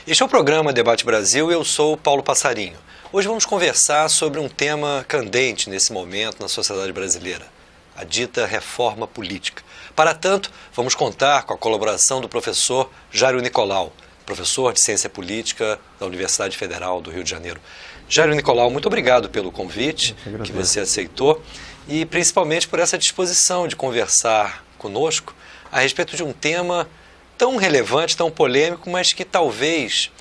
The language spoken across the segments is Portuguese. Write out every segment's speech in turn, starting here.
Este é o programa Debate Brasil e eu sou o Paulo Passarinho. Hoje vamos conversar sobre um tema candente nesse momento na sociedade brasileira, a dita reforma política. Para tanto, vamos contar com a colaboração do professor Jairo Nicolau, professor de Ciência Política da Universidade Federal do Rio de Janeiro. Jairo Nicolau, muito obrigado pelo convite que você aceitou e principalmente por essa disposição de conversar conosco a respeito de um tema tão relevante, tão polêmico, mas que talvez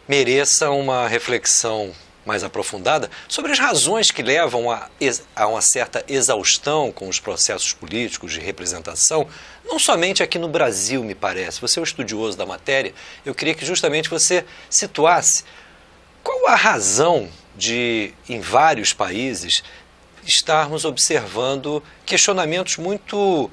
mereça uma reflexão mais aprofundada sobre as razões que levam a uma certa exaustão com os processos políticos de representação, não somente aqui no Brasil, me parece. Você é um estudioso da matéria, eu queria que justamente você situasse qual a razão de, em vários países, estarmos observando questionamentos muito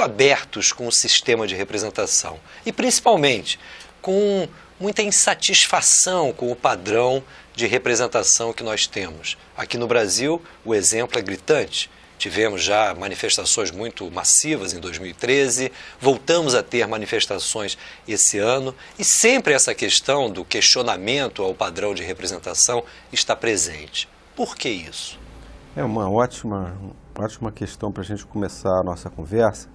abertos com o sistema de representação e, principalmente, com muita insatisfação com o padrão de representação que nós temos. Aqui no Brasil, o exemplo é gritante. Tivemos já manifestações muito massivas em 2013, voltamos a ter manifestações esse ano e sempre essa questão do questionamento ao padrão de representação está presente. Por que isso? É uma ótima questão para a gente começar a nossa conversa.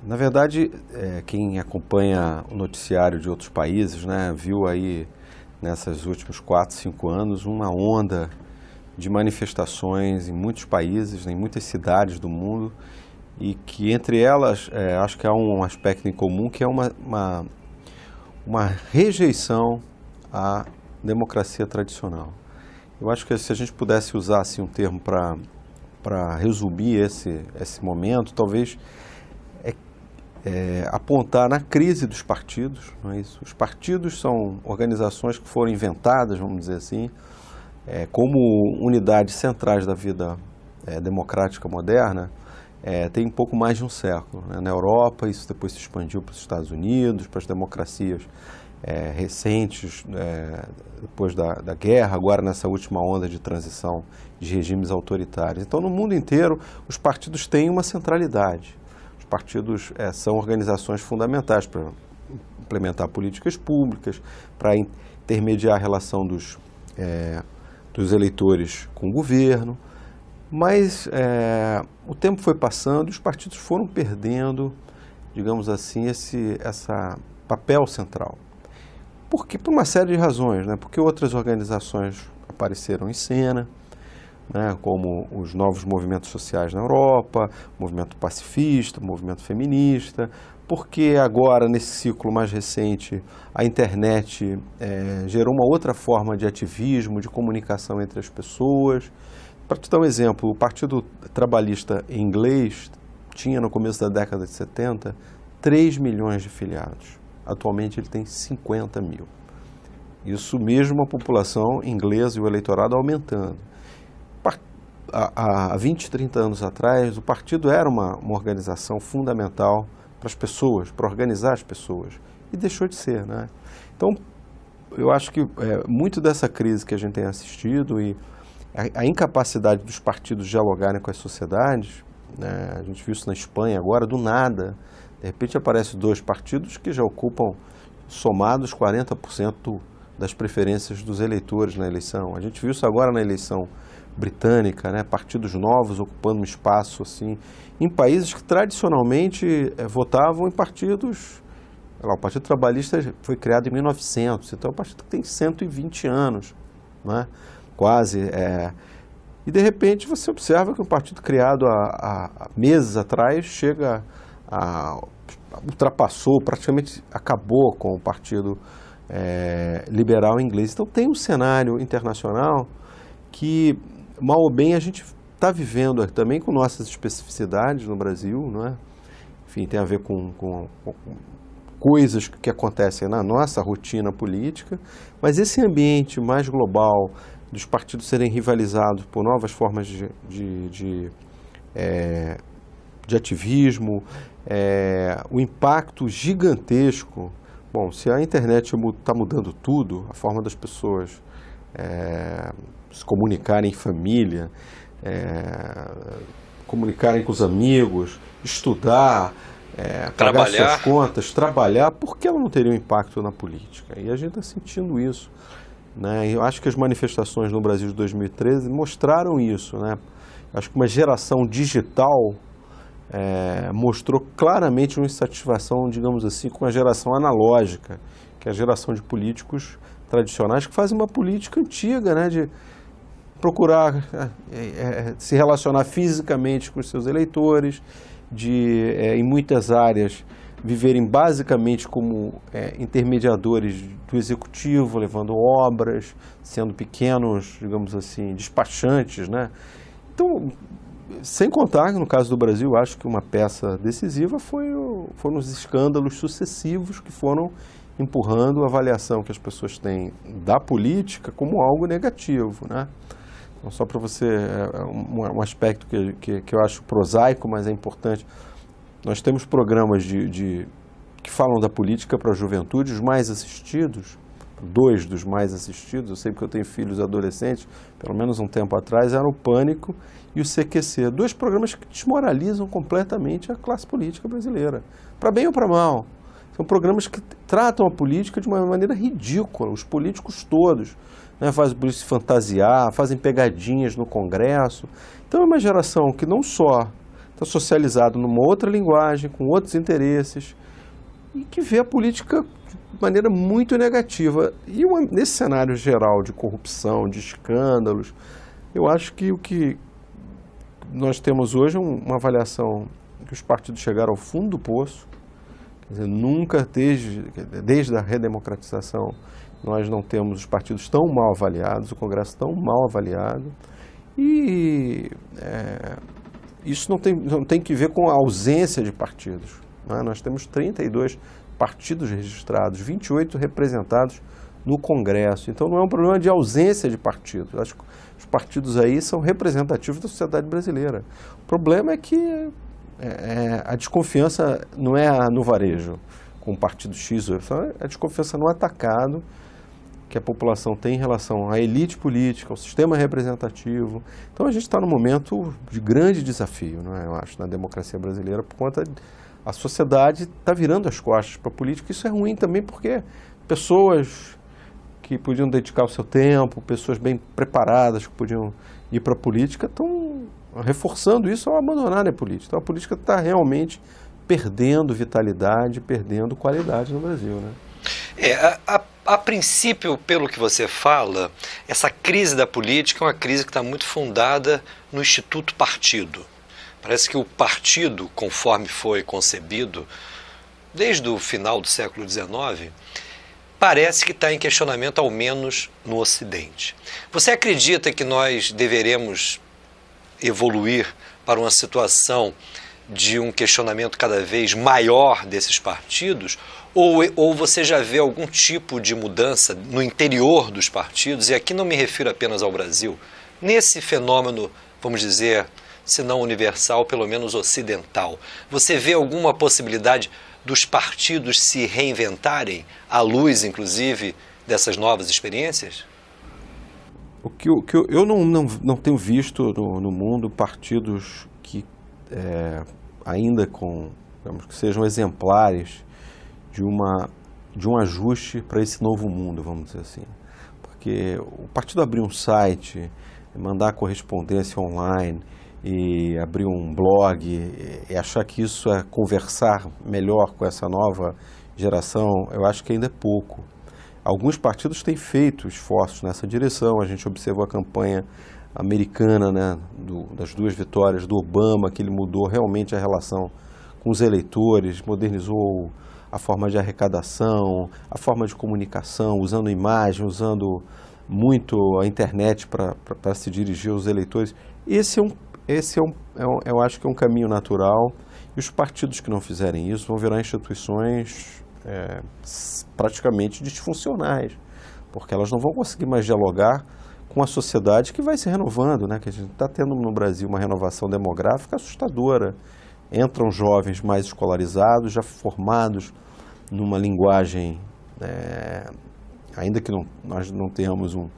Na verdade, quem acompanha o noticiário de outros países, né, viu aí nesses últimos 4, 5 anos uma onda de manifestações em muitos países, em muitas cidades do mundo, e que entre elas acho que há um aspecto em comum que é uma rejeição à democracia tradicional. Eu acho que se a gente pudesse usar assim, um termo para resumir esse momento, talvez apontar na crise dos partidos, não é isso? Os partidos são organizações que foram inventadas, vamos dizer assim, como unidades centrais da vida democrática moderna, tem um pouco mais de um século, né? Na Europa, isso depois se expandiu para os Estados Unidos, para as democracias recentes, depois da guerra, agora nessa última onda de transição de regimes autoritários. Então, no mundo inteiro, os partidos têm uma centralidade. Os partidos são organizações fundamentais para implementar políticas públicas, para intermediar a relação dos eleitores com o governo, mas o tempo foi passando e os partidos foram perdendo, digamos assim, esse papel central. Por uma série de razões, né? Porque outras organizações apareceram em cena, né, como os novos movimentos sociais na Europa, movimento pacifista, movimento feminista, porque agora, nesse ciclo mais recente, a internet gerou uma outra forma de ativismo, de comunicação entre as pessoas. Para te dar um exemplo, o Partido Trabalhista inglês tinha, no começo da década de 70, 3 milhões de filiados. Atualmente ele tem 50 mil. Isso mesmo a população inglesa e o eleitorado aumentando. Há 20, 30 anos atrás, o partido era uma organização fundamental para as pessoas, para organizar as pessoas, e deixou de ser, né? Então, eu acho que muito dessa crise que a gente tem assistido e a incapacidade dos partidos dialogarem com as sociedades, né? A gente viu isso na Espanha agora, do nada, de repente aparecem 2 partidos que já ocupam, somados, 40% das preferências dos eleitores na eleição. A gente viu isso agora na eleição britânica, né? Partidos novos ocupando um espaço assim, em países que tradicionalmente votavam em partidos. O Partido Trabalhista foi criado em 1900, então é um partido que tem 120 anos, né? Quase. E de repente você observa que um partido criado há meses atrás ultrapassou, praticamente acabou com o Partido Liberal inglês. Então tem um cenário internacional que, mal ou bem, a gente está vivendo também com nossas especificidades no Brasil, não é? Enfim, tem a ver com coisas que acontecem na nossa rotina política, mas esse ambiente mais global dos partidos serem rivalizados por novas formas de ativismo, o impacto gigantesco. Bom, se a internet está mudando tudo, a forma das pessoas se comunicarem em família, comunicarem com os amigos, estudar, pagar suas contas, trabalhar, por que ela não teria um impacto na política? E a gente está sentindo isso, né? Eu acho que as manifestações no Brasil de 2013 mostraram isso, né? Acho que uma geração digital mostrou claramente uma insatisfação, digamos assim, com a geração analógica, que é a geração de políticos tradicionais que fazem uma política antiga, né? De procurar se relacionar fisicamente com os seus eleitores, de, em muitas áreas, viverem basicamente como intermediadores do executivo, levando obras, sendo pequenos, digamos assim, despachantes, né? Então, sem contar que no caso do Brasil, acho que uma peça decisiva foram os escândalos sucessivos que foram empurrando a avaliação que as pessoas têm da política como algo negativo, né? Então, só para você, um aspecto que eu acho prosaico, mas é importante, nós temos programas que falam da política para a juventude, os mais assistidos, 2 dos mais assistidos, eu sei porque eu tenho filhos adolescentes, pelo menos um tempo atrás, eram o Pânico e o CQC, 2 programas que desmoralizam completamente a classe política brasileira, para bem ou para mal. São programas que tratam a política de uma maneira ridícula, os políticos todos, né, fazem política se fantasiar, fazem pegadinhas no Congresso. Então é uma geração que não só está socializada numa outra linguagem, com outros interesses, e que vê a política de maneira muito negativa. E nesse cenário geral de corrupção, de escândalos, eu acho que o que nós temos hoje é uma avaliação que os partidos chegaram ao fundo do poço. Quer dizer, nunca, desde a redemocratização, nós não temos os partidos tão mal avaliados, o Congresso tão mal avaliado. E isso não tem que ver com a ausência de partidos, né? Nós temos 32 partidos registrados, 28 representados no Congresso. Então não é um problema de ausência de partidos. Acho que os partidos aí são representativos da sociedade brasileira. O problema é que a desconfiança não é no varejo, com o partido X ou Y, a desconfiança no atacado que a população tem em relação à elite política, ao sistema representativo. Então a gente está num momento de grande desafio, não é? Eu acho, na democracia brasileira, por conta a sociedade está virando as costas para a política. Isso é ruim também porque pessoas que podiam dedicar o seu tempo, pessoas bem preparadas que podiam ir para a política, estão reforçando isso ao abandonarem a política. Então a política está realmente perdendo vitalidade, perdendo qualidade no Brasil, né? A princípio, pelo que você fala, essa crise da política é uma crise que está muito fundada no instituto partido. Parece que o partido, conforme foi concebido, desde o final do século XIX, parece que está em questionamento, ao menos no Ocidente. Você acredita que nós deveremos evoluir para uma situação de um questionamento cada vez maior desses partidos? Ou você já vê algum tipo de mudança no interior dos partidos? E aqui não me refiro apenas ao Brasil. Nesse fenômeno, vamos dizer, se não universal, pelo menos ocidental, você vê alguma possibilidade dos partidos se reinventarem, à luz, inclusive, dessas novas experiências? O que eu não tenho visto no mundo partidos que ainda digamos, que sejam exemplares de um ajuste para esse novo mundo, vamos dizer assim. Porque o partido abrir um site, mandar correspondência online e abrir um blog e achar que isso é conversar melhor com essa nova geração, eu acho que ainda é pouco. Alguns partidos têm feito esforços nessa direção. A gente observou a campanha americana, né, das 2 vitórias do Obama, que ele mudou realmente a relação com os eleitores, modernizou a forma de arrecadação, a forma de comunicação, usando imagem, usando muito a internet para se dirigir aos eleitores. Eu acho que é um caminho natural, e os partidos que não fizerem isso vão virar instituições praticamente disfuncionais, porque elas não vão conseguir mais dialogar com a sociedade que vai se renovando, né? Que a gente está tendo no Brasil uma renovação demográfica assustadora. Entram jovens mais escolarizados, já formados numa linguagem, ainda que nós não tenhamos uma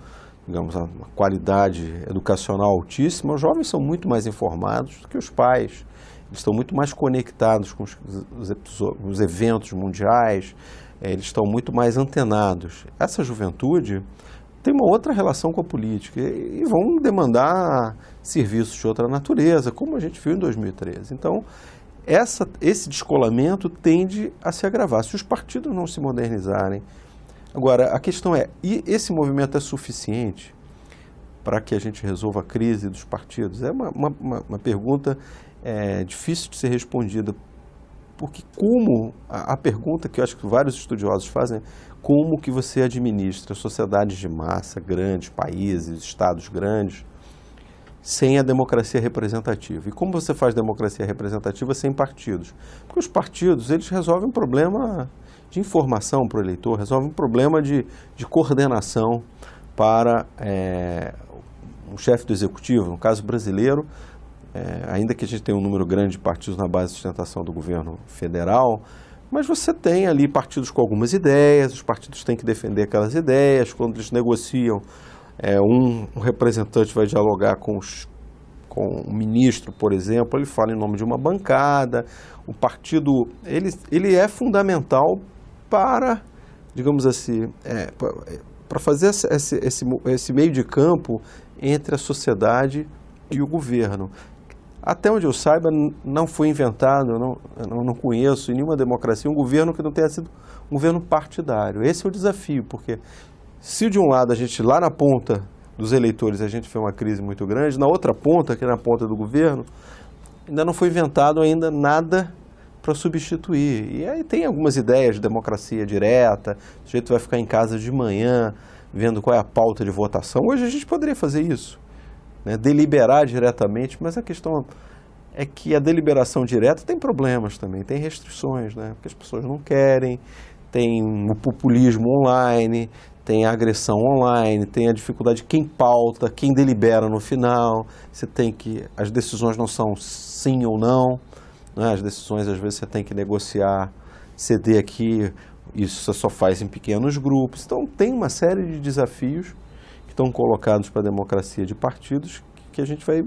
qualidade educacional altíssima, os jovens são muito mais informados do que os pais. eles estão muito mais conectados com os eventos mundiais, eles estão muito mais antenados. Essa juventude tem uma outra relação com a política e vão demandar serviços de outra natureza, como a gente viu em 2013. Então, esse descolamento tende a se agravar se os partidos não se modernizarem. Agora, a questão é, e esse movimento é suficiente para que a gente resolva a crise dos partidos? É uma pergunta difícil de ser respondida, porque a pergunta que eu acho que vários estudiosos fazem é como que você administra sociedades de massa, grandes países, estados grandes, sem a democracia representativa. E como você faz democracia representativa sem partidos? Porque os partidos, eles resolvem um problema de informação para o eleitor, resolvem um problema de coordenação para um chefe do executivo. No caso brasileiro, ainda que a gente tenha um número grande de partidos na base de sustentação do governo federal, mas você tem ali partidos com algumas ideias, os partidos têm que defender aquelas ideias, quando eles negociam, um representante vai dialogar com o ministro, por exemplo, ele fala em nome de uma bancada. O partido, ele é fundamental para, digamos assim, para fazer esse meio de campo entre a sociedade e o governo. Até onde eu saiba, não foi inventado, eu não conheço em nenhuma democracia um governo que não tenha sido um governo partidário. Esse é o desafio, porque se de um lado a gente, lá na ponta dos eleitores, a gente vê uma crise muito grande, na outra ponta, que é na ponta do governo, ainda não foi inventado ainda nada para substituir. E aí tem algumas ideias de democracia direta, o sujeito vai ficar em casa de manhã, vendo qual é a pauta de votação. Hoje a gente poderia fazer isso, né? Deliberar diretamente, mas a questão é que a deliberação direta tem problemas também, tem restrições, né? Porque as pessoas não querem, tem o populismo online, tem a agressão online, tem a dificuldade de quem pauta, quem delibera no final. As decisões não são sim ou não, né? As decisões às vezes você tem que negociar, ceder aqui, isso você só faz em pequenos grupos. Então tem uma série de desafios que estão colocados para a democracia de partidos que a gente vai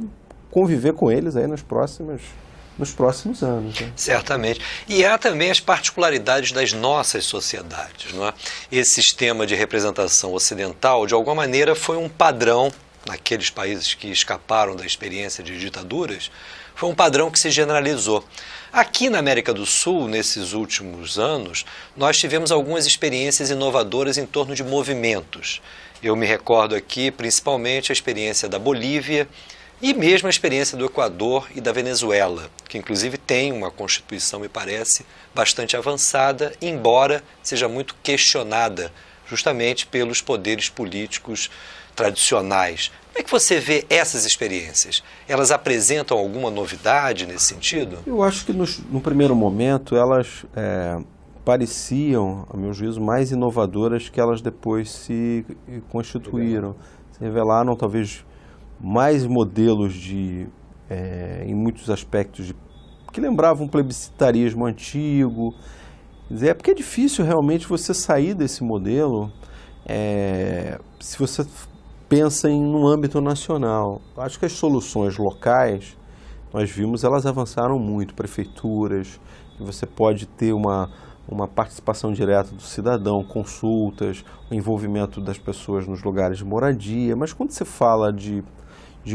conviver com eles aí nos próximos anos, né? Certamente. E há também as particularidades das nossas sociedades, não é? Esse sistema de representação ocidental, de alguma maneira, foi um padrão naqueles países que escaparam da experiência de ditaduras, foi um padrão que se generalizou. Aqui na América do Sul, nesses últimos anos, nós tivemos algumas experiências inovadoras em torno de movimentos. Eu me recordo aqui, principalmente, a experiência da Bolívia, e mesmo a experiência do Equador e da Venezuela, que inclusive tem uma constituição, me parece, bastante avançada, embora seja muito questionada, justamente pelos poderes políticos tradicionais. Como é que você vê essas experiências? Elas apresentam alguma novidade nesse sentido? Eu acho que no primeiro momento elas pareciam, a meu juízo, mais inovadoras que elas depois se constituíram, se revelaram talvez mais modelos em muitos aspectos que lembravam um plebiscitarismo antigo. Quer dizer, porque é difícil realmente você sair desse modelo se você pensa no âmbito nacional. Acho que as soluções locais, nós vimos, elas avançaram muito. Prefeituras, que você pode ter uma participação direta do cidadão, consultas, o envolvimento das pessoas nos lugares de moradia. Mas quando você fala de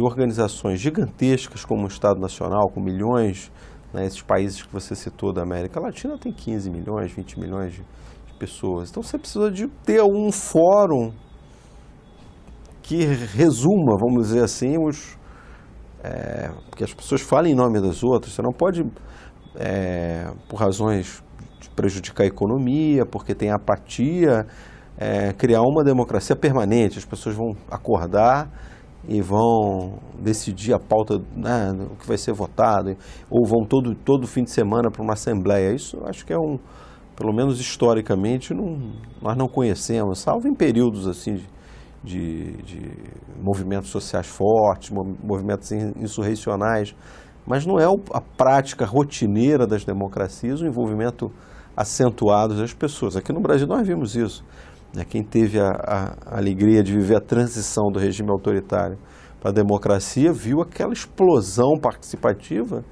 organizações gigantescas como o Estado Nacional, com milhões, né, esses países que você citou da América Latina tem 15 milhões, 20 milhões de pessoas. Então você precisa de ter um fórum que resuma, vamos dizer assim, porque as pessoas falam em nome das outras. Você não pode, por razões de prejudicar a economia, porque tem apatia, criar uma democracia permanente. As pessoas vão acordar e vão decidir a pauta, né, o que vai ser votado, ou vão todo fim de semana para uma assembleia. Isso eu acho que pelo menos historicamente, nós não conhecemos, salvo em períodos assim de movimentos sociais fortes, movimentos insurrecionais, mas não é a prática rotineira das democracias, o envolvimento acentuado das pessoas. Aqui no Brasil nós vimos isso. Quem teve a alegria de viver a transição do regime autoritário para a democracia viu aquela explosão participativa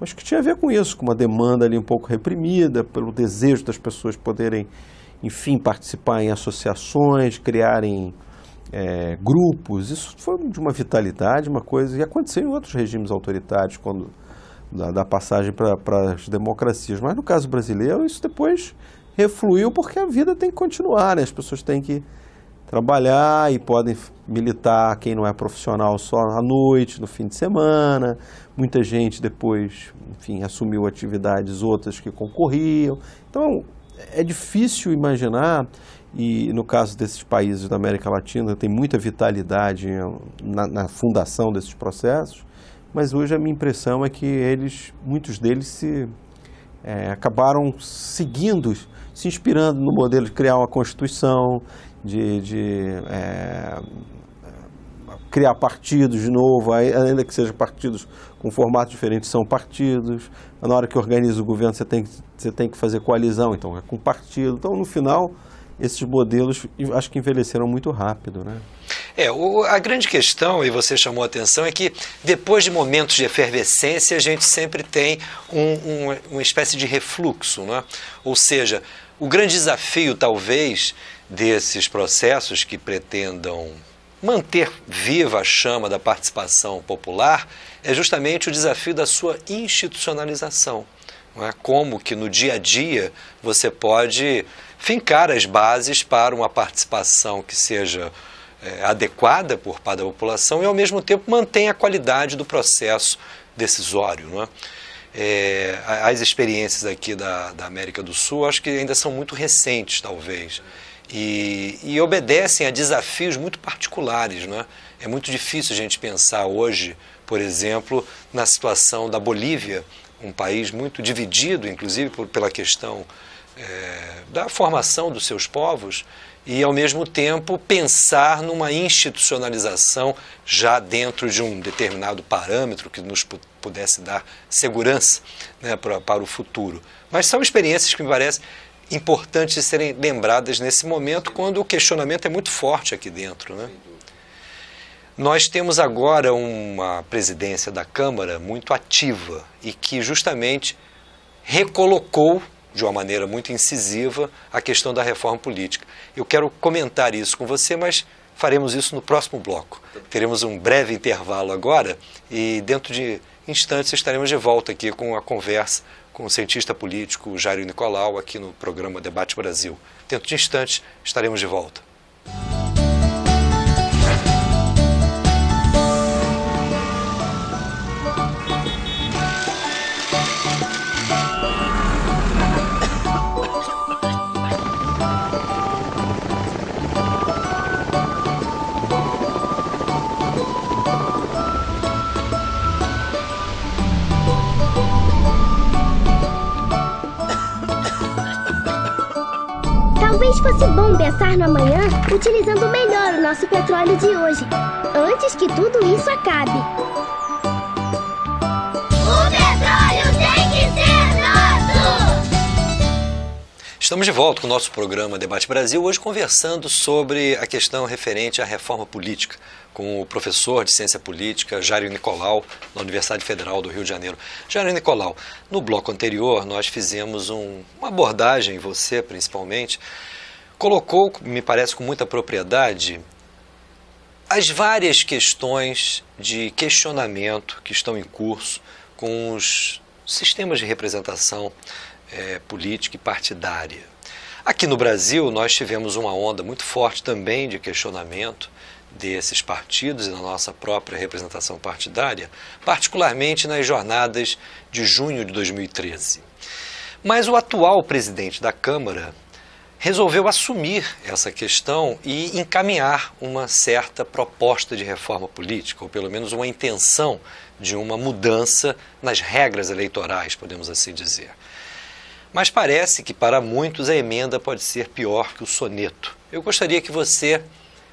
mas que tinha a ver com isso, com uma demanda ali um pouco reprimida, pelo desejo das pessoas poderem, enfim, participar em associações, criarem grupos. Isso foi de uma vitalidade, uma coisa, e aconteceu em outros regimes autoritários, quando da passagem para as democracias. Mas no caso brasileiro, isso depois refluiu, porque a vida tem que continuar, né? As pessoas têm que trabalhar e podem militar, quem não é profissional, só à noite, no fim de semana. Muita gente depois, enfim, assumiu atividades outras que concorriam. Então, é difícil imaginar, e no caso desses países da América Latina, tem muita vitalidade na fundação desses processos, mas hoje a minha impressão é que muitos deles acabaram seguindo, se inspirando no modelo de criar uma Constituição, de criar partidos de novo, ainda que sejam partidos com formato diferente, são partidos. Na hora que organiza o governo, você tem que fazer coalizão, então é com partido. Então, no final, esses modelos acho que envelheceram muito rápido, né? A grande questão, e você chamou a atenção, é que depois de momentos de efervescência, a gente sempre tem uma espécie de refluxo, né? Ou seja, o grande desafio, talvez, desses processos que pretendam manter viva a chama da participação popular é justamente o desafio da sua institucionalização. Não é? Como que no dia a dia você pode fincar as bases para uma participação que seja adequada por parte da população e, ao mesmo tempo, mantenha a qualidade do processo decisório. Não é? As experiências aqui da América do Sul, acho que ainda são muito recentes, talvez, e obedecem a desafios muito particulares. Não é? É muito difícil a gente pensar hoje, por exemplo, na situação da Bolívia, um país muito dividido, inclusive pela questão da formação dos seus povos, e, ao mesmo tempo, pensar numa institucionalização já dentro de um determinado parâmetro que nos pudesse dar segurança, né, para o futuro. Mas são experiências que me parecem importantes de serem lembradas nesse momento, quando o questionamento é muito forte aqui dentro, né? Nós temos agora uma presidência da Câmara muito ativa e que justamente recolocou de uma maneira muito incisiva a questão da reforma política. Eu quero comentar isso com você, mas faremos isso no próximo bloco. Teremos um breve intervalo agora e dentro de instantes estaremos de volta aqui com a conversa com o cientista político Jairo Nicolau aqui no programa Debate Brasil. Dentro de instantes estaremos de volta. Talvez fosse bom pensar no amanhã utilizando melhor o nosso petróleo de hoje, antes que tudo isso acabe. O petróleo tem que ser nosso! Estamos de volta com o nosso programa Debate Brasil, hoje conversando sobre a questão referente à reforma política, com o professor de Ciência Política, Jairo Nicolau, da Universidade Federal do Rio de Janeiro. Jairo Nicolau, no bloco anterior nós fizemos uma abordagem, você principalmente, colocou, me parece com muita propriedade, as várias questões de questionamento que estão em curso com os sistemas de representação política e partidária. Aqui no Brasil nós tivemos uma onda muito forte também de questionamento desses partidos e da nossa própria representação partidária, particularmente nas jornadas de junho de 2013. Mas o atual presidente da Câmara resolveu assumir essa questão e encaminhar uma certa proposta de reforma política, ou pelo menos uma intenção de uma mudança nas regras eleitorais, podemos assim dizer. Mas parece que para muitos a emenda pode ser pior que o soneto. Eu gostaria que você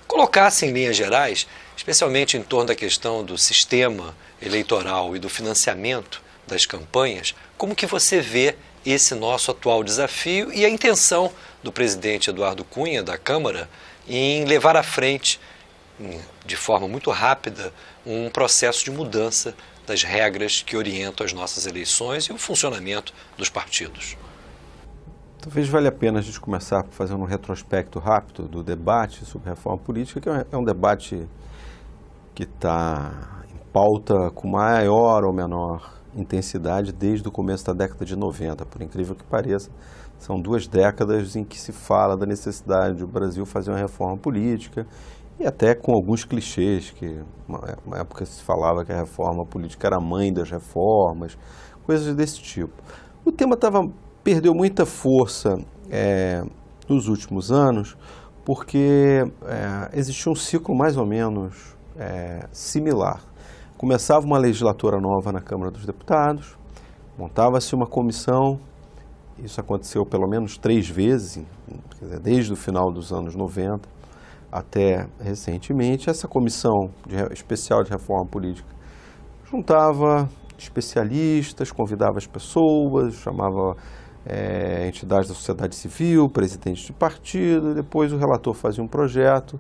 colocasse em linhas gerais, especialmente em torno da questão do sistema eleitoral e do financiamento das campanhas, como que você vê esse nosso atual desafio e a intenção do presidente Eduardo Cunha, da Câmara, em levar à frente, de forma muito rápida, um processo de mudança das regras que orientam as nossas eleições e o funcionamento dos partidos. Talvez valha a pena a gente começar fazendo um retrospecto rápido do debate sobre reforma política, que é um debate que está em pauta com maior ou menor intensidade desde o começo da década de 90, por incrível que pareça. São 2 décadas em que se fala da necessidade do Brasil fazer uma reforma política e até com alguns clichês, que uma época se falava que a reforma política era a mãe das reformas, coisas desse tipo. O tema perdeu muita força nos últimos anos porque existia um ciclo mais ou menos similar. Começava uma legislatura nova na Câmara dos Deputados, montava-se uma comissão. Isso aconteceu pelo menos 3 vezes, quer dizer, desde o final dos anos 90 até recentemente. Essa comissão especial de reforma política juntava especialistas, convidava as pessoas, chamava entidades da sociedade civil, presidentes de partido, depois o relator fazia um projeto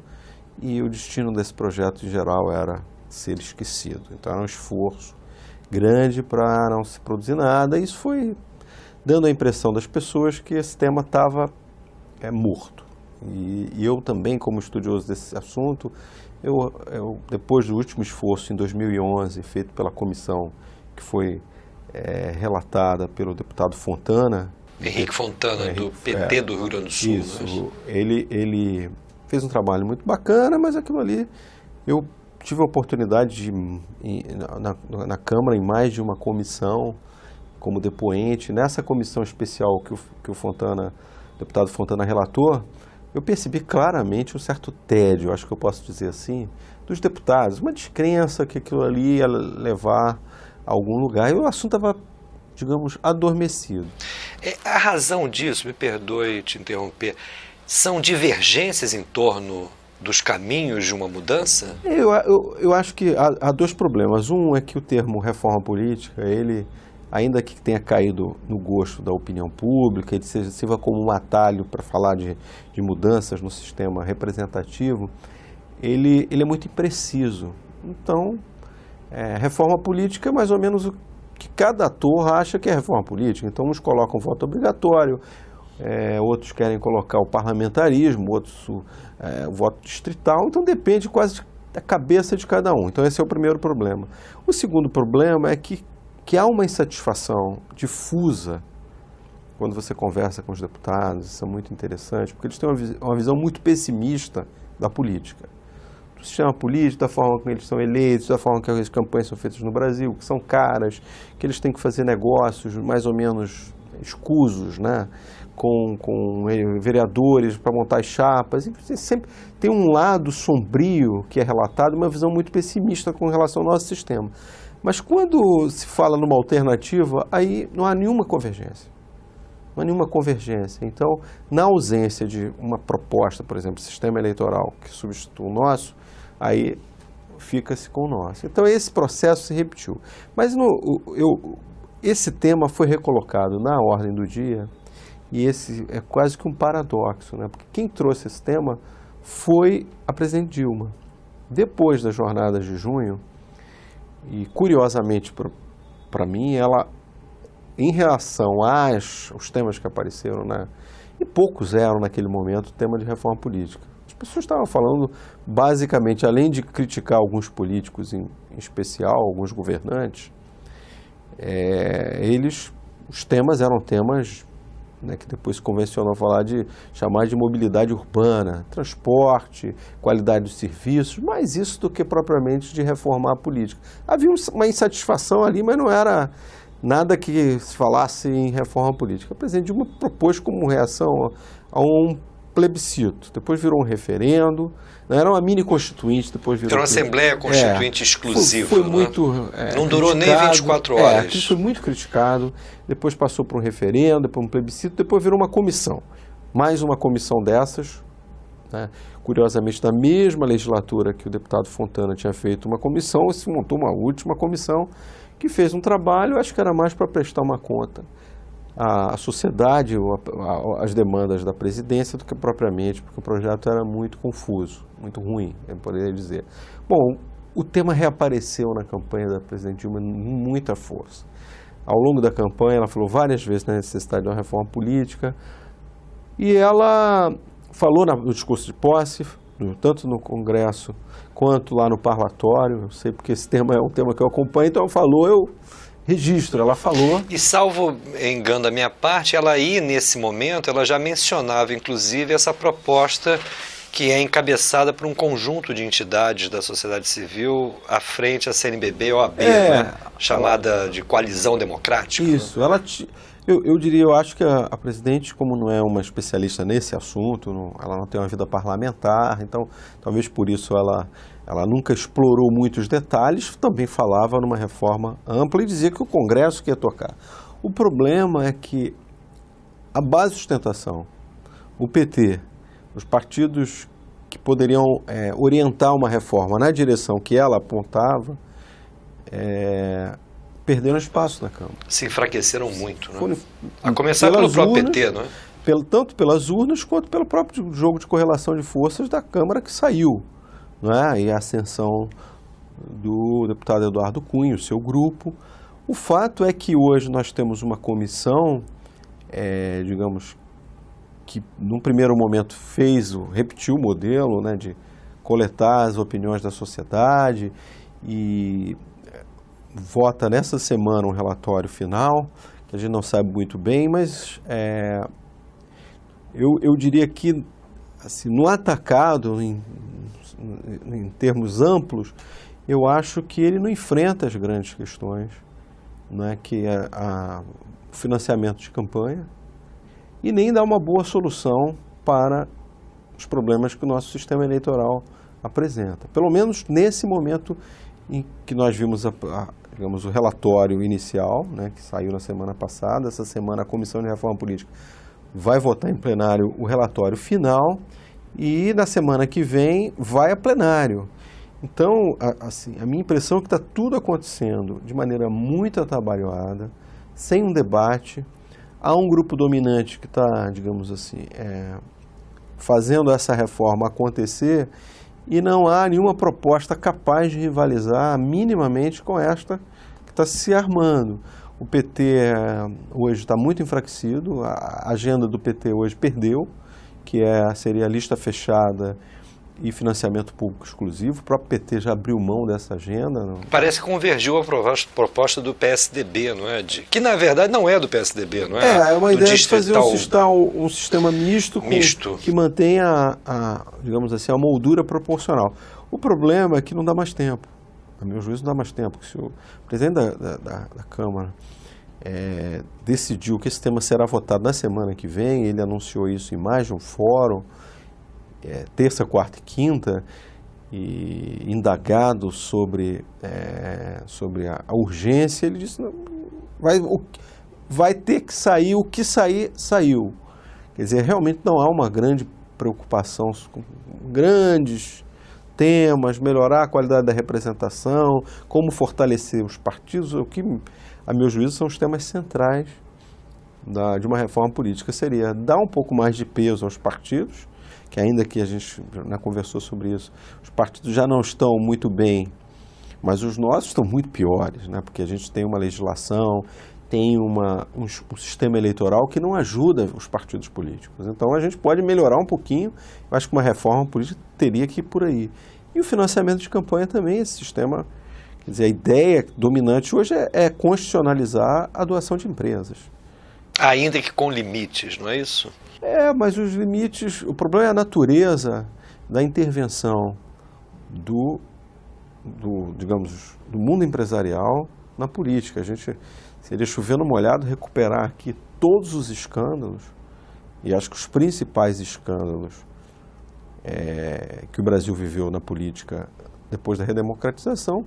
e o destino desse projeto em geral era ser esquecido. Então era um esforço grande para não se produzir nada. Isso foi dando a impressão das pessoas que esse tema estava morto. E eu também, como estudioso desse assunto, depois do último esforço em 2011, feito pela comissão que foi relatada pelo deputado Fontana. Henrique Fontana, do PT do Rio Grande do Sul. Isso, ele fez um trabalho muito bacana, mas aquilo ali, eu tive a oportunidade de, na Câmara, em mais de uma comissão, como depoente. Nessa comissão especial que o deputado Fontana relatou, eu percebi claramente um certo tédio, acho que eu posso dizer assim, dos deputados, uma descrença que aquilo ali ia levar a algum lugar, e o assunto estava, digamos, adormecido. A razão disso, me perdoe te interromper, são divergências em torno dos caminhos de uma mudança? Eu acho que há 2 problemas. Um é que o termo reforma política, ele, ainda que tenha caído no gosto da opinião pública, ele sirva como um atalho para falar de mudanças no sistema representativo, ele é muito impreciso. Então, reforma política é mais ou menos o que cada ator acha que é reforma política. Então, uns colocam voto obrigatório, outros querem colocar o parlamentarismo, outros o voto distrital. Então, depende quase da cabeça de cada um. Então, esse é o primeiro problema. O segundo problema é que há uma insatisfação difusa quando você conversa com os deputados. Isso é muito interessante, porque eles têm uma visão muito pessimista da política. Do sistema político, da forma como eles são eleitos, da forma que as campanhas são feitas no Brasil, que são caras, que eles têm que fazer negócios mais ou menos escusos, né? com vereadores para montar as chapas. E sempre tem um lado sombrio que é relatado, uma visão muito pessimista com relação ao nosso sistema. Mas quando se fala numa alternativa, aí não há nenhuma convergência. Não há nenhuma convergência. Então, na ausência de uma proposta, por exemplo, sistema eleitoral que substitua o nosso, aí fica-se com o nosso. Então, esse processo se repetiu. Mas esse tema foi recolocado na ordem do dia e esse é quase que um paradoxo, né? Porque quem trouxe esse tema foi a presidente Dilma. Depois das jornadas de junho, e curiosamente para mim, ela, em relação aos temas que apareceram, né, e poucos eram naquele momento, o tema de reforma política. As pessoas estavam falando, basicamente, além de criticar alguns políticos em especial, alguns governantes, os temas eram temas, né, que depois se convencionou chamar de mobilidade urbana, transporte, qualidade dos serviços, mais isso do que propriamente de reformar a política. Havia uma insatisfação ali, mas não era nada que se falasse em reforma política. A presidente Dilma propôs como reação a um plebiscito, depois virou um referendo, não era uma mini constituinte, depois virou... Era uma Assembleia Constituinte exclusiva. Foi né? muito não durou nem 24 horas. Aquilo foi muito criticado, depois passou por um referendo, depois um plebiscito, depois virou uma comissão. Mais uma comissão dessas, né? Curiosamente, na mesma legislatura que o deputado Fontana tinha feito uma comissão, se montou uma última comissão que fez um trabalho, acho que era mais para prestar uma conta à sociedade, às demandas da presidência, do que propriamente, porque o projeto era muito confuso, muito ruim, eu poderia dizer. Bom, o tema reapareceu na campanha da presidente Dilma com muita força. Ao longo da campanha, ela falou várias vezes na necessidade de uma reforma política e ela falou no discurso de posse, tanto no Congresso quanto lá no parlatório. Eu sei porque esse tema é um tema que eu acompanho, então ela falou, eu registro, ela falou. E salvo engano da minha parte, ela aí nesse momento, ela já mencionava inclusive essa proposta que é encabeçada por um conjunto de entidades da sociedade civil à frente à CNBB e OAB, né? Chamada de Coalizão Democrática. Isso, eu diria, eu acho que a presidente, como não é uma especialista nesse assunto, ela não tem uma vida parlamentar, então talvez por isso ela nunca explorou muitos detalhes, também falava numa reforma ampla e dizia que o Congresso que ia tocar. O problema é que a base de sustentação, o PT, os partidos que poderiam orientar uma reforma na direção que ela apontava, perderam espaço na Câmara. Se enfraqueceram muito, né? A começar pelo próprio PT, não é? Tanto pelas urnas quanto pelo próprio jogo de correlação de forças da Câmara que saiu, não é? E a ascensão do deputado Eduardo Cunha, o seu grupo. O fato é que hoje nós temos uma comissão, digamos, que num primeiro momento repetiu o modelo, né, de coletar as opiniões da sociedade e vota nessa semana um relatório final, que a gente não sabe muito bem, mas eu diria que assim, no atacado, em termos amplos, eu acho que ele não enfrenta as grandes questões, né, que é o financiamento de campanha, e nem dá uma boa solução para os problemas que o nosso sistema eleitoral apresenta. Pelo menos nesse momento em que nós vimos digamos, o relatório inicial, né, que saiu na semana passada. Essa semana a Comissão de Reforma Política vai votar em plenário o relatório final e na semana que vem vai a plenário. Então, assim, a minha impressão é que está tudo acontecendo de maneira muito atabalhoada, sem um debate. Há um grupo dominante que está, digamos assim, fazendo essa reforma acontecer e não há nenhuma proposta capaz de rivalizar minimamente com esta que está se armando. O PT hoje está muito enfraquecido, a agenda do PT hoje perdeu, que seria a lista fechada e financiamento público exclusivo. O próprio PT já abriu mão dessa agenda. Não? Parece que convergiu a proposta do PSDB, não é? Que na verdade não é do PSDB, não é? É uma ideia de fazer um sistema misto. Que mantenha, digamos assim, a moldura proporcional. O problema é que não dá mais tempo. A meu juízo não dá mais tempo. Se o presidente da Câmara decidiu que esse tema será votado na semana que vem, ele anunciou isso em mais de um fórum, terça, quarta e quinta, e indagado sobre a urgência, ele disse, não, vai ter que sair, o que sair, saiu. Quer dizer, realmente não há uma grande preocupação com grandes temas, melhorar a qualidade da representação, como fortalecer os partidos, o que, a meu juízo, são os temas centrais de uma reforma política. Seria dar um pouco mais de peso aos partidos, que ainda que a gente já conversou sobre isso, os partidos já não estão muito bem, mas os nossos estão muito piores, né? Porque a gente tem uma legislação, tem um sistema eleitoral que não ajuda os partidos políticos. Então a gente pode melhorar um pouquinho, eu acho que uma reforma política teria que ir por aí. E o financiamento de campanha também, esse sistema, quer dizer, a ideia dominante hoje é constitucionalizar a doação de empresas. Ainda que com limites, não é isso? Mas os limites, o problema é a natureza da intervenção digamos, do mundo empresarial na política. A gente seria chover no molhado recuperar aqui todos os escândalos, e acho que os principais escândalos que o Brasil viveu na política depois da redemocratização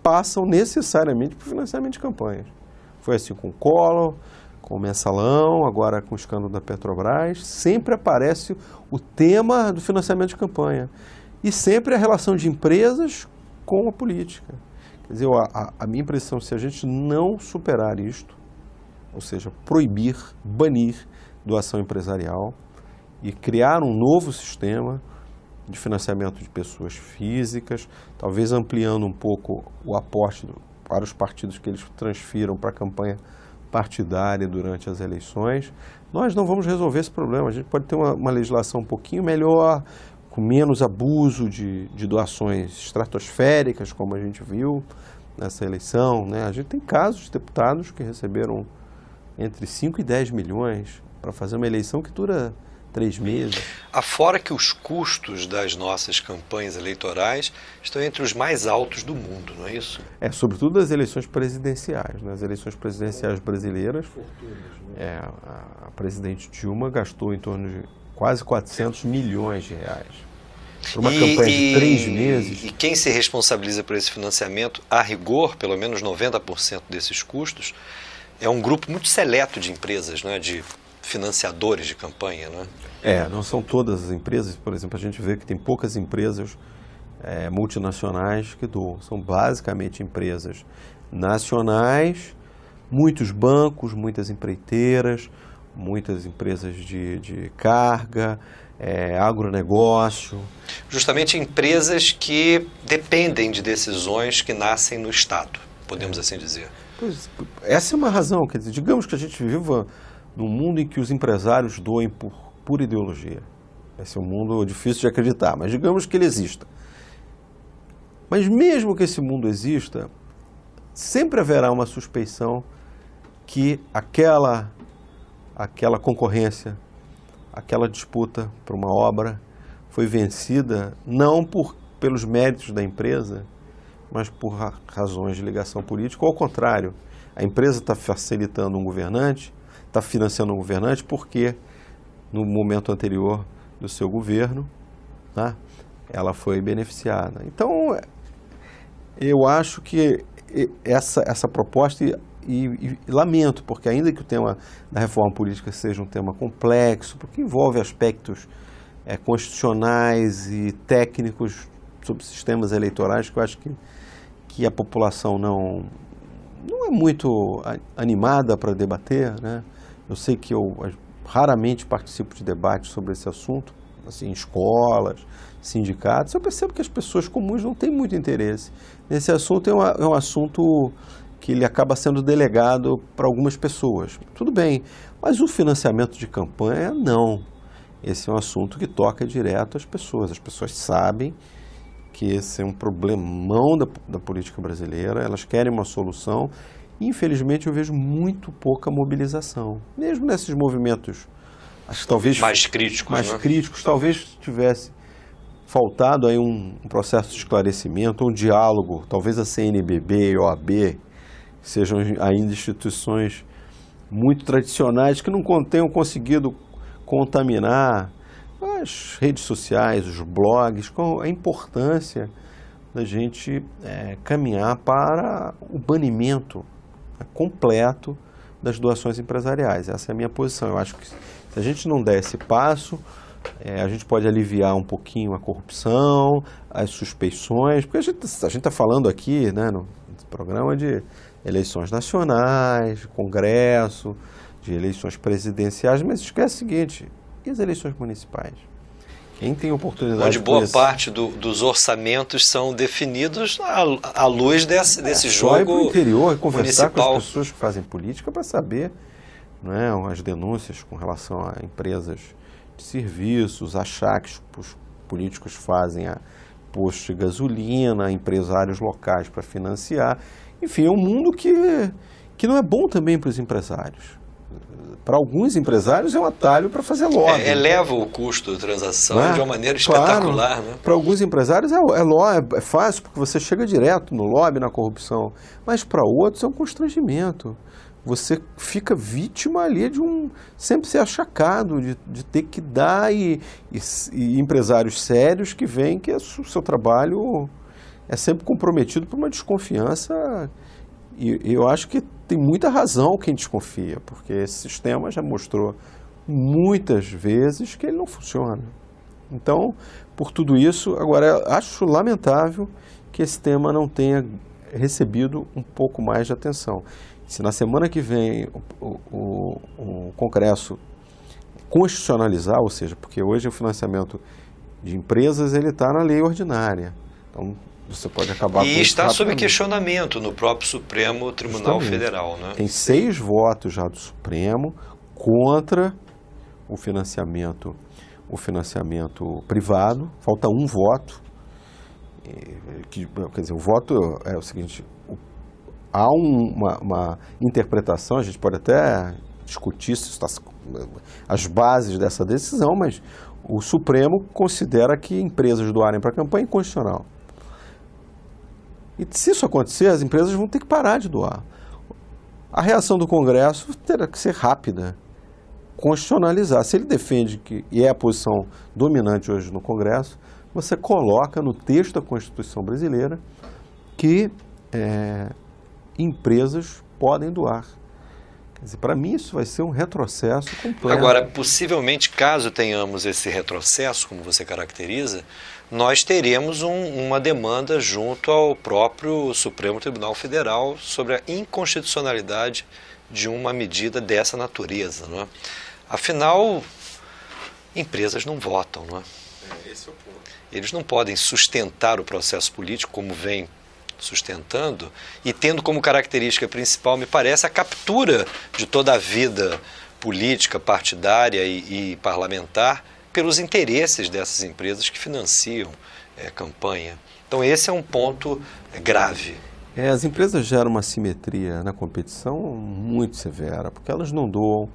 passam necessariamente por financiamento de campanhas. Foi assim com o Collor, com o Mensalão, agora com o escândalo da Petrobras, sempre aparece o tema do financiamento de campanha. E sempre a relação de empresas com a política. Quer dizer, a minha impressão, se a gente não superar isto, ou seja, proibir, banir doação empresarial e criar um novo sistema de financiamento de pessoas físicas, talvez ampliando um pouco o aporte para os partidos que eles transfiram para a campanha partidária durante as eleições. Nós não vamos resolver esse problema. A gente pode ter uma legislação um pouquinho melhor, com menos abuso de doações estratosféricas, como a gente viu nessa eleição, né? A gente tem casos de deputados que receberam entre 5 e 10 milhões para fazer uma eleição que dura 3 meses. Afora que os custos das nossas campanhas eleitorais estão entre os mais altos do mundo, não é isso? Sobretudo as eleições presidenciais, né? As eleições presidenciais brasileiras, a presidente Dilma gastou em torno de quase 400 milhões de reais. Por uma campanha de 3 meses. E quem se responsabiliza por esse financiamento, a rigor, pelo menos 90% desses custos, é um grupo muito seleto de empresas, né? De financiadores de campanha, né? Não são todas as empresas. Por exemplo, a gente vê que tem poucas empresas multinacionais que doam. São basicamente empresas nacionais, muitos bancos, muitas empreiteiras, muitas empresas de carga, agronegócio. Justamente empresas que dependem de decisões que nascem no Estado, podemos assim dizer. Pois, essa é uma razão. Quer dizer, digamos que a gente viva num mundo em que os empresários doem por pura ideologia. Esse é um mundo difícil de acreditar, mas digamos que ele exista. Mas mesmo que esse mundo exista, sempre haverá uma suspeição que aquela concorrência, aquela disputa por uma obra foi vencida não pelos méritos da empresa, mas por razões de ligação política. Ou ao contrário, a empresa está facilitando um governante, está financiando um governante porque no momento anterior do seu governo, tá, ela foi beneficiada. Então, eu acho que essa proposta, e lamento, porque ainda que o tema da reforma política seja um tema complexo, porque envolve aspectos constitucionais e técnicos sobre sistemas eleitorais, que eu acho que a população não é muito animada para debater, né? Eu sei que eu raramente participo de debates sobre esse assunto, assim, em escolas, sindicatos. Eu percebo que as pessoas comuns não têm muito interesse nesse assunto. É um assunto que ele acaba sendo delegado para algumas pessoas. Tudo bem, mas o financiamento de campanha, não. Esse é um assunto que toca direto às pessoas. As pessoas sabem que esse é um problemão da política brasileira, elas querem uma solução. Infelizmente, eu vejo muito pouca mobilização. Mesmo nesses movimentos, acho que talvez mais críticos, talvez tivesse faltado aí um processo de esclarecimento, um diálogo, talvez a CNBB e a OAB, que sejam ainda instituições muito tradicionais, que não tenham conseguido contaminar as redes sociais, os blogs, com a importância da gente caminhar para o banimento completo das doações empresariais. Essa é a minha posição. Eu acho que se a gente não der esse passo, a gente pode aliviar um pouquinho a corrupção, as suspeições, porque a gente está falando aqui, né, no programa, de eleições nacionais, de congresso, de eleições presidenciais, mas esquece o seguinte: e as eleições municipais? Quem tem oportunidade... Onde boa parte dos orçamentos são definidos à luz desse jogo só ir para o interior e conversar municipal com as pessoas que fazem política para saber, não é, as denúncias com relação a empresas de serviços, achaques que os políticos fazem a postos de gasolina, empresários locais para financiar. Enfim, é um mundo que não é bom também para os empresários. Para alguns empresários é um atalho para fazer lobby. Eleva o custo da transação de uma maneira espetacular. Claro, né? Para alguns empresários é fácil, porque você chega direto no lobby, na corrupção. Mas para outros é um constrangimento. Você fica vítima ali de sempre ser achacado, de ter que dar, e empresários sérios que veem que o seu trabalho é sempre comprometido por uma desconfiança. E eu acho que tem muita razão quem desconfia, porque esse sistema já mostrou muitas vezes que ele não funciona. Então, por tudo isso, agora acho lamentável que esse tema não tenha recebido um pouco mais de atenção. Se na semana que vem o Congresso constitucionalizar, ou seja, porque hoje o financiamento de empresas, ele está na lei ordinária. Então, você pode acabar e com está sob rapidamente. questionamento no próprio Supremo Tribunal Justamente. Federal, né? Tem 6 votos já do Supremo contra o financiamento privado. Falta um voto. Quer dizer, o voto é o seguinte: há uma interpretação, a gente pode até discutir as bases dessa decisão, mas o Supremo considera que empresas doarem para a campanha é inconstitucional. E se isso acontecer, as empresas vão ter que parar de doar. A reação do Congresso terá que ser rápida, constitucionalizar. Se ele defende e é a posição dominante hoje no Congresso, você coloca no texto da Constituição brasileira que empresas podem doar. Quer dizer, para mim isso vai ser um retrocesso completo. Agora, possivelmente, caso tenhamos esse retrocesso, como você caracteriza, nós teremos uma demanda junto ao próprio Supremo Tribunal Federal sobre a inconstitucionalidade de uma medida dessa natureza, não é? Afinal, empresas não votam, não é? Esse é o ponto. Eles não podem sustentar o processo político como vem sustentando e tendo como característica principal, me parece, a captura de toda a vida política, partidária e parlamentar pelos interesses dessas empresas que financiam campanha. Então esse é um ponto grave. As empresas geram uma assimetria na competição muito severa, porque elas não doam,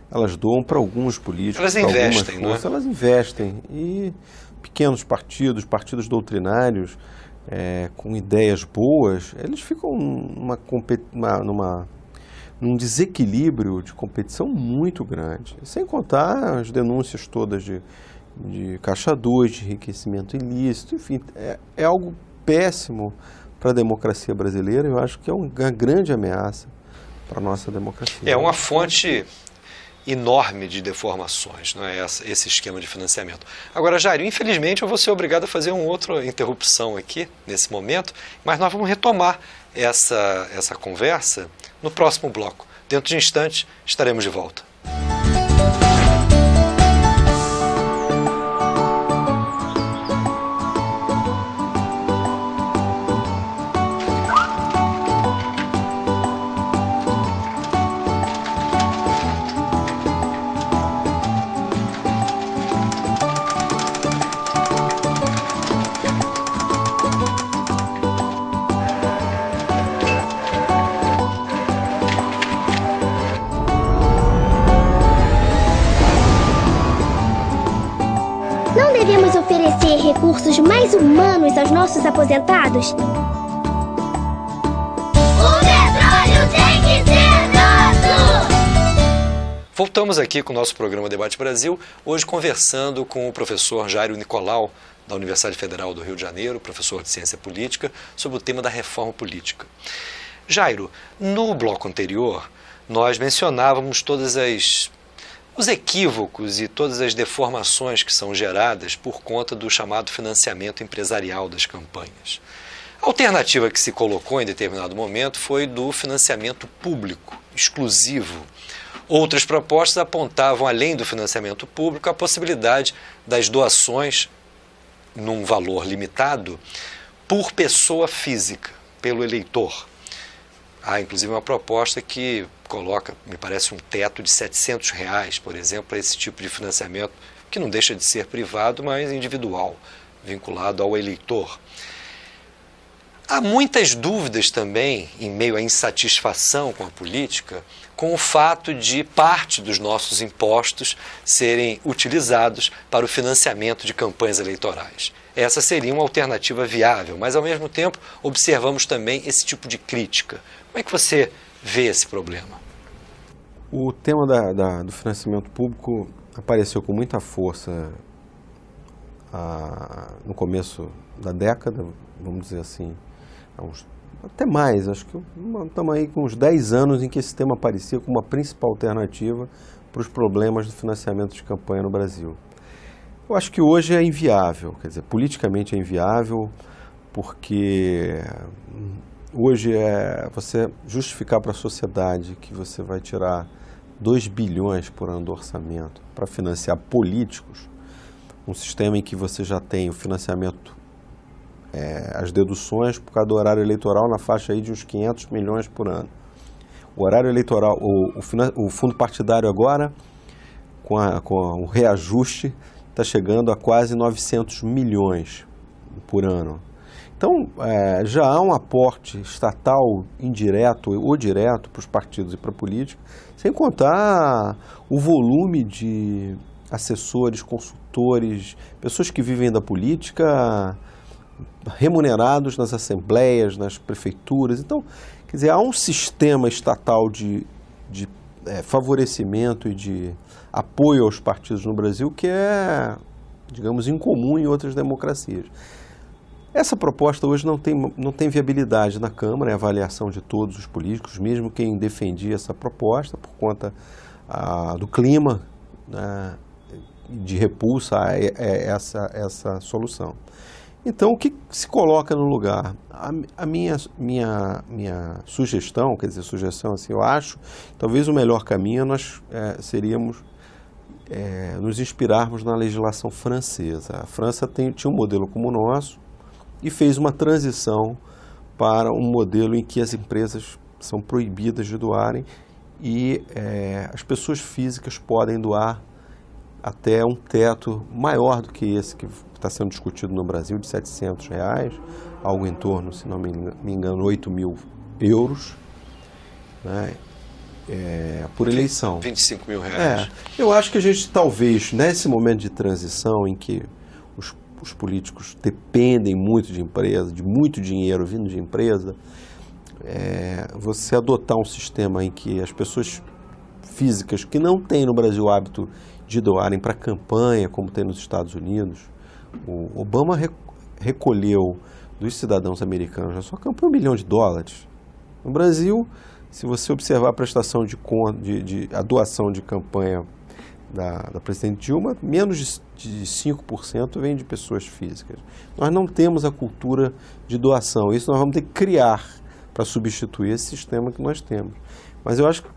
elas doam para alguns políticos, elas investem, não é? Elas investem, e pequenos partidos doutrinários, com ideias boas, eles ficam num desequilíbrio de competição muito grande. Sem contar as denúncias todas de caixa 2, de enriquecimento ilícito, enfim, é algo péssimo para a democracia brasileira. Eu acho que é uma grande ameaça para a nossa democracia. É uma fonte enorme de deformações, não é? Esse esquema de financiamento. Agora, Jair, infelizmente eu vou ser obrigado a fazer uma outra interrupção aqui, nesse momento, mas nós vamos retomar essa conversa no próximo bloco. Dentro de instantes, estaremos de volta. Não devemos oferecer recursos mais humanos aos nossos aposentados? O petróleo tem que ser nosso! Voltamos aqui com o nosso programa Debate Brasil, hoje conversando com o professor Jairo Nicolau, da Universidade Federal do Rio de Janeiro, professor de Ciência Política, sobre o tema da reforma política. Jairo, no bloco anterior, nós mencionávamos os equívocos e todas as deformações que são geradas por conta do chamado financiamento empresarial das campanhas. A alternativa que se colocou em determinado momento foi do financiamento público, exclusivo. Outras propostas apontavam, além do financiamento público, a possibilidade das doações, num valor limitado, por pessoa física, pelo eleitor. Há, inclusive, uma proposta que coloca, me parece, um teto de R$700, por exemplo, para esse tipo de financiamento, que não deixa de ser privado, mas individual, vinculado ao eleitor. Há muitas dúvidas também, em meio à insatisfação com a política, com o fato de parte dos nossos impostos serem utilizados para o financiamento de campanhas eleitorais. Essa seria uma alternativa viável, mas, ao mesmo tempo, observamos também esse tipo de crítica. Como é que você vê esse problema? O tema do financiamento público apareceu com muita força no começo da década, vamos dizer assim, até mais, acho que estamos aí com uns 10 anos em que esse tema aparecia como uma principal alternativa para os problemas do financiamento de campanha no Brasil. Eu acho que hoje é inviável, quer dizer, politicamente é inviável, porque hoje você justificar para a sociedade que você vai tirar 2 bilhões por ano do orçamento para financiar políticos, um sistema em que você já tem o financiamento, as deduções por causa do horário eleitoral na faixa aí de uns 500 milhões por ano. O horário eleitoral, o fundo partidário agora, com o reajuste, está chegando a quase 900 milhões por ano. Então, já há um aporte estatal indireto ou direto para os partidos e para a política, sem contar o volume de assessores, consultores, pessoas que vivem da política, remunerados nas assembleias, nas prefeituras. Então, quer dizer, há um sistema estatal de favorecimento e de apoio aos partidos no Brasil que é, digamos, incomum em outras democracias. Essa proposta hoje não tem viabilidade na Câmara, é a avaliação de todos os políticos, mesmo quem defendia essa proposta, por conta do clima, né, de repulsa a essa solução. Então, o que se coloca no lugar? A minha sugestão, quer dizer, sugestão assim, eu acho, talvez o melhor caminho nós seríamos nos inspirarmos na legislação francesa. A França tinha um modelo como o nosso e fez uma transição para um modelo em que as empresas são proibidas de doarem e as pessoas físicas podem doar até um teto maior do que esse que está sendo discutido no Brasil, de R$700, algo em torno, se não me engano, 8 mil euros, né, por eleição. 25 mil reais. Eu acho que a gente talvez, nesse momento de transição em que os políticos dependem muito de empresa, de muito dinheiro vindo de empresa, você adotar um sistema em que as pessoas físicas que não têm no Brasil o hábito de doarem para campanha, como tem nos Estados Unidos. O Obama recolheu dos cidadãos americanos na sua campanha $1 bilhão. No Brasil, se você observar a prestação a doação de campanha da presidente Dilma, menos de 5% vem de pessoas físicas. Nós não temos a cultura de doação. Isso nós vamos ter que criar para substituir esse sistema que nós temos. Mas eu acho que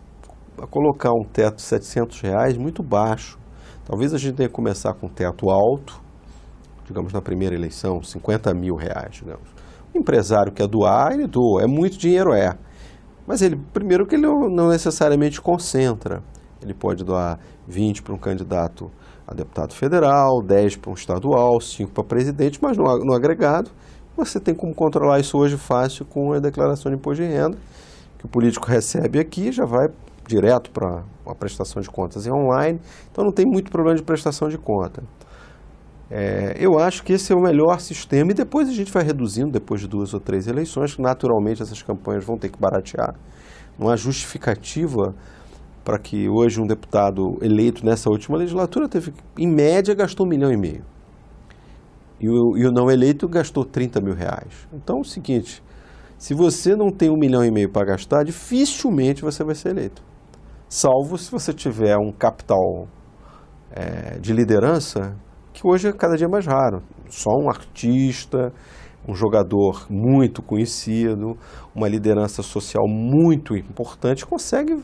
colocar um teto de R$700 muito baixo. Talvez a gente tenha que começar com um teto alto, digamos na primeira eleição, R$50 mil, digamos. O empresário quer doar, ele doa. É muito dinheiro, Mas primeiro que ele não necessariamente concentra. Ele pode doar 20 para um candidato a deputado federal, 10 para um estadual, 5 para presidente, mas no agregado você tem como controlar isso hoje fácil com a declaração de imposto de renda, que o político recebe aqui, já vai direto para a prestação de contas online, então não tem muito problema de prestação de conta. Eu acho que esse é o melhor sistema e depois a gente vai reduzindo, depois de 2 ou 3 eleições, que naturalmente essas campanhas vão ter que baratear. Não há justificativa para que hoje um deputado eleito nessa última legislatura em média, gastou R$1,5 milhão. E o não eleito gastou R$30 mil. Então é o seguinte, se você não tem R$1,5 milhão para gastar, dificilmente você vai ser eleito. Salvo se você tiver um capital de liderança, que hoje é cada dia mais raro. Só um artista, um jogador muito conhecido, uma liderança social muito importante, consegue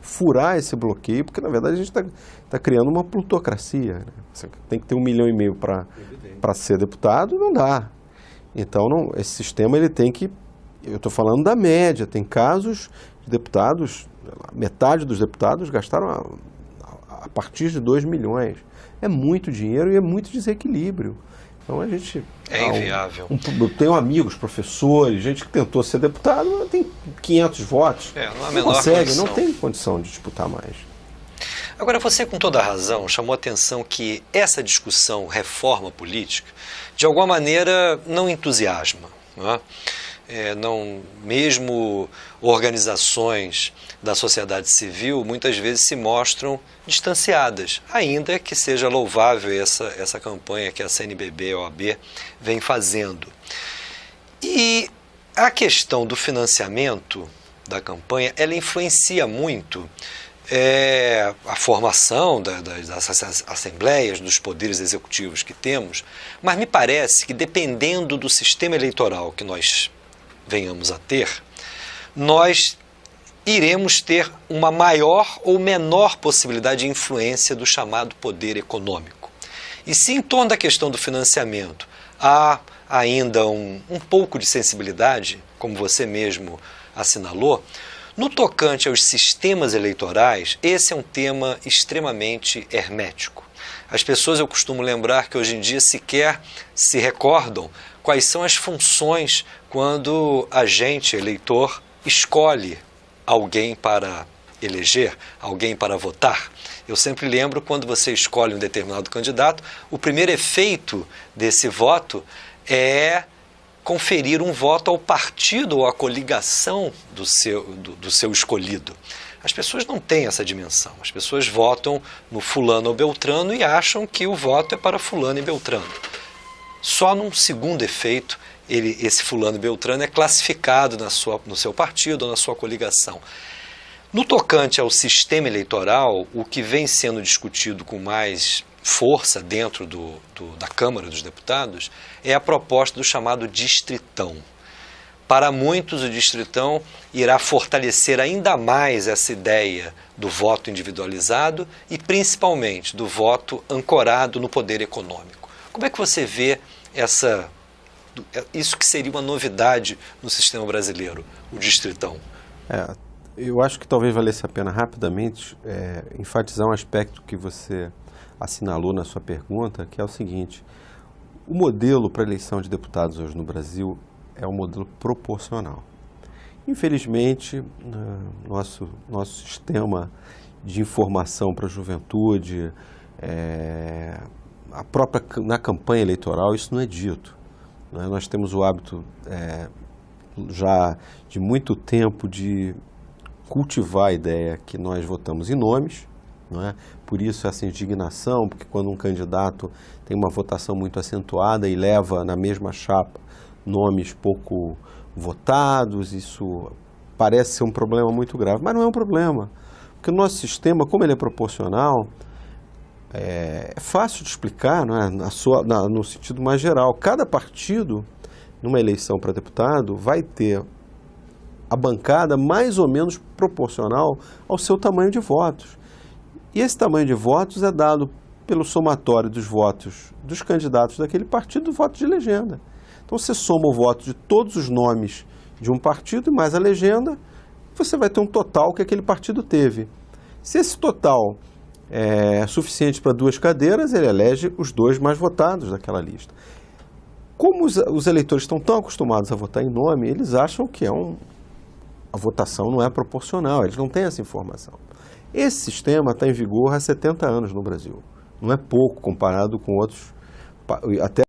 furar esse bloqueio, porque na verdade a gente está criando uma plutocracia. Né? Você tem que ter R$1,5 milhão para ser deputado, não dá. Então esse sistema ele tem que, eu estou falando da média, tem casos de deputados, metade dos deputados gastaram a partir de 2 milhões. É muito dinheiro e é muito desequilíbrio. Então a gente... É inviável. Eu tenho amigos, professores, gente que tentou ser deputado, tem 500 votos. Não há não menor consegue, condição. não tem condição de disputar mais. Agora, você com toda a razão chamou a atenção que essa discussão reforma política, de alguma maneira, não entusiasma. Não é? Mesmo organizações da sociedade civil muitas vezes se mostram distanciadas, ainda que seja louvável essa campanha que a CNBB e a OAB vem fazendo. E a questão do financiamento da campanha, ela influencia muito a formação das assembleias, dos poderes executivos que temos, mas me parece que dependendo do sistema eleitoral que nós venhamos a ter, nós iremos ter uma maior ou menor possibilidade de influência do chamado poder econômico. E se em torno da questão do financiamento há ainda um pouco de sensibilidade, como você mesmo assinalou, no tocante aos sistemas eleitorais, esse é um tema extremamente hermético. As pessoas, eu costumo lembrar que hoje em dia sequer se recordam quais são as funções quando a gente, eleitor, escolhe alguém para eleger, alguém para votar. Eu sempre lembro, quando você escolhe um determinado candidato, o primeiro efeito desse voto é conferir um voto ao partido ou à coligação do seu escolhido. As pessoas não têm essa dimensão. As pessoas votam no fulano ou beltrano e acham que o voto é para fulano e beltrano. Só num segundo efeito, esse fulano e beltrano é classificado no seu partido ou na sua coligação. No tocante ao sistema eleitoral, o que vem sendo discutido com mais força dentro da Câmara dos Deputados é a proposta do chamado distritão. Para muitos, o distritão irá fortalecer ainda mais essa ideia do voto individualizado e, principalmente, do voto ancorado no poder econômico. Como é que você vê isso que seria uma novidade no sistema brasileiro, o distritão? Eu acho que talvez valesse a pena rapidamente enfatizar um aspecto que você assinalou na sua pergunta, que é o seguinte: o modelo para a eleição de deputados hoje no Brasil é um modelo proporcional. Infelizmente, nosso sistema de informação para a juventude, na campanha eleitoral, isso não é dito. Né? Nós temos o hábito já de muito tempo de cultivar a ideia que nós votamos em nomes, não é? Por isso essa indignação, porque quando um candidato tem uma votação muito acentuada e leva na mesma chapa nomes pouco votados, isso parece ser um problema muito grave, mas não é um problema, porque o nosso sistema, como ele é proporcional, é fácil de explicar, não é? No sentido mais geral. Cada partido, numa eleição para deputado, vai ter a bancada mais ou menos proporcional ao seu tamanho de votos. E esse tamanho de votos é dado pelo somatório dos votos dos candidatos daquele partido, do voto de legenda. Então, você soma o voto de todos os nomes de um partido e mais a legenda, você vai ter um total que aquele partido teve. Se esse total é suficiente para 2 cadeiras, ele elege os 2 mais votados daquela lista. Como os eleitores estão tão acostumados a votar em nome, eles acham que a votação não é proporcional, eles não têm essa informação. Esse sistema está em vigor há 70 anos no Brasil. Não é pouco comparado com outros, até